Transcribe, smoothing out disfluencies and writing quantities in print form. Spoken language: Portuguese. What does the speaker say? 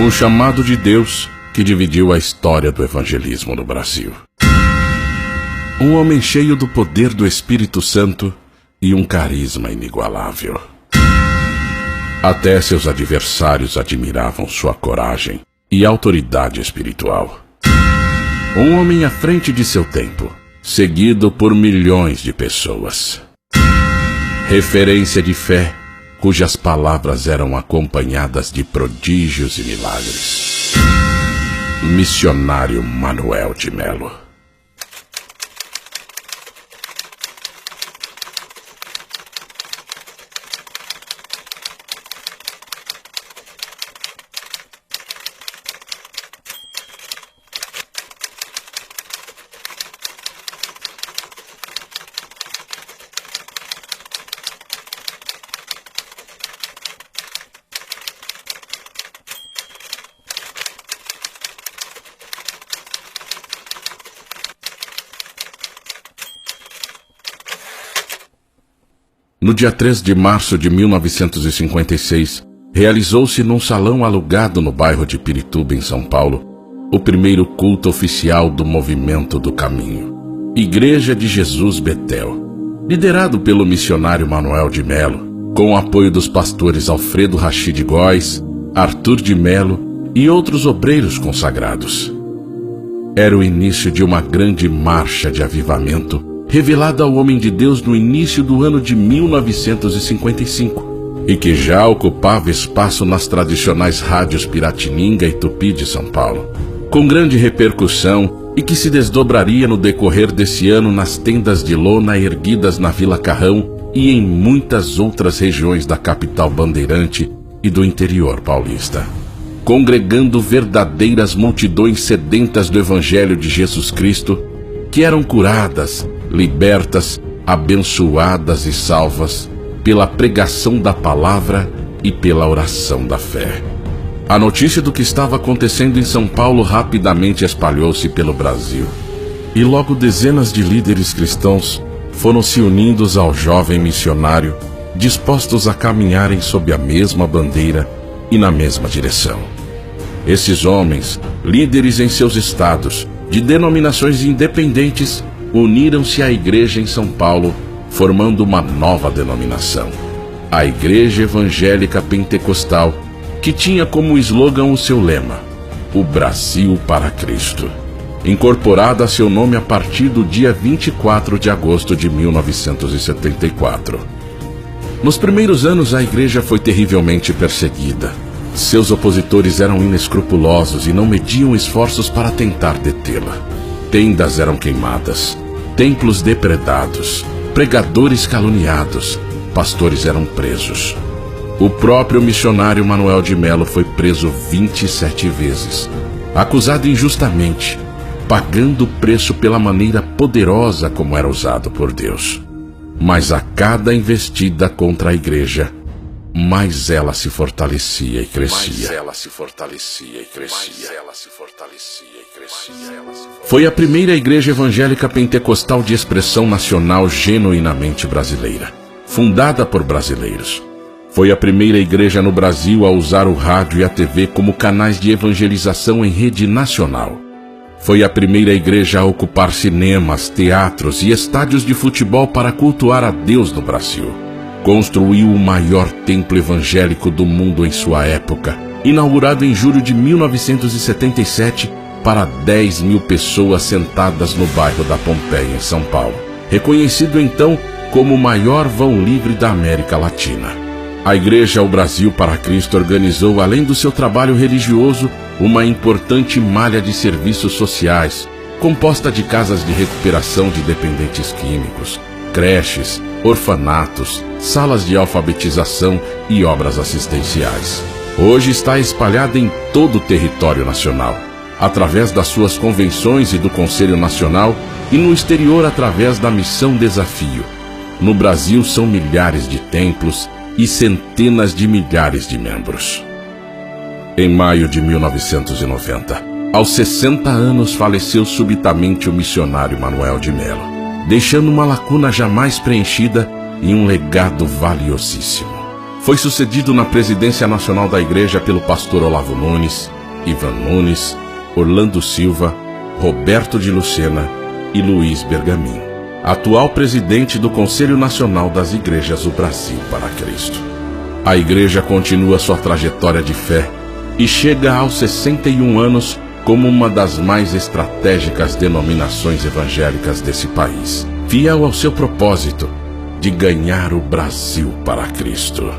O chamado de Deus que dividiu a história do evangelismo no Brasil. Um homem cheio do poder do Espírito Santo e um carisma inigualável. Até seus adversários admiravam sua coragem e autoridade espiritual. Um homem à frente de seu tempo, seguido por milhões de pessoas. Referência de fé, cujas palavras eram acompanhadas de prodígios e milagres. Missionário Manuel de Melo. No dia 3 de março de 1956, realizou-se num salão alugado no bairro de Pirituba, em São Paulo, o primeiro culto oficial do Movimento do Caminho, Igreja de Jesus Betel, liderado pelo missionário Manuel de Melo, com o apoio dos pastores Alfredo Rachid Góes, Arthur de Melo e outros obreiros consagrados. Era o início de uma grande marcha de avivamento revelada ao homem de Deus no início do ano de 1955, e que já ocupava espaço nas tradicionais rádios Piratininga e Tupi de São Paulo, com grande repercussão e que se desdobraria no decorrer desse ano nas tendas de lona erguidas na Vila Carrão e em muitas outras regiões da capital bandeirante e do interior paulista, congregando verdadeiras multidões sedentas do Evangelho de Jesus Cristo, que eram curadas, libertas, abençoadas e salvas pela pregação da palavra e pela oração da fé. A notícia do que estava acontecendo em São Paulo rapidamente espalhou-se pelo Brasil, e logo dezenas de líderes cristãos foram se unindo ao jovem missionário, dispostos a caminharem sob a mesma bandeira e na mesma direção. Esses homens, líderes em seus estados, de denominações independentes, uniram-se à igreja em São Paulo, formando uma nova denominação, a Igreja Evangélica Pentecostal, que tinha como slogan o seu lema, o Brasil para Cristo, incorporada a seu nome a partir do dia 24 de agosto de 1974. Nos primeiros anos, a igreja foi terrivelmente perseguida. Seus opositores eram inescrupulosos e não mediam esforços para tentar detê-la. Tendas eram queimadas, templos depredados, pregadores caluniados, pastores eram presos. O próprio missionário Manuel de Melo foi preso 27 vezes, acusado injustamente, pagando o preço pela maneira poderosa como era usado por Deus. Mas a cada investida contra a igreja, mais ela se fortalecia e crescia. Foi a primeira igreja evangélica pentecostal de expressão nacional genuinamente brasileira, fundada por brasileiros. Foi a primeira igreja no Brasil a usar o rádio e a TV como canais de evangelização em rede nacional. Foi a primeira igreja a ocupar cinemas, teatros e estádios de futebol para cultuar a Deus no Brasil. Construiu o maior templo evangélico do mundo em sua época, inaugurado em julho de 1977 para 10 mil pessoas sentadas no bairro da Pompeia, em São Paulo, reconhecido então como o maior vão livre da América Latina. A Igreja ao Brasil para Cristo organizou, além do seu trabalho religioso, uma importante malha de serviços sociais, composta de casas de recuperação de dependentes químicos, creches, orfanatos, salas de alfabetização e obras assistenciais. Hoje está espalhada em todo o território nacional, através das suas convenções e do Conselho Nacional, e no exterior através da Missão Desafio. No Brasil são milhares de templos e centenas de milhares de membros. Em maio de 1990, aos 60 anos, faleceu subitamente o missionário Manuel de Melo, deixando uma lacuna jamais preenchida e um legado valiosíssimo. Foi sucedido na presidência nacional da Igreja pelo pastor Olavo Nunes, Ivan Nunes, Orlando Silva, Roberto de Lucena e Luiz Bergamin, atual presidente do Conselho Nacional das Igrejas do Brasil para Cristo. A Igreja continua sua trajetória de fé e chega aos 61 anos como uma das mais estratégicas denominações evangélicas desse país, fiel ao seu propósito de ganhar o Brasil para Cristo.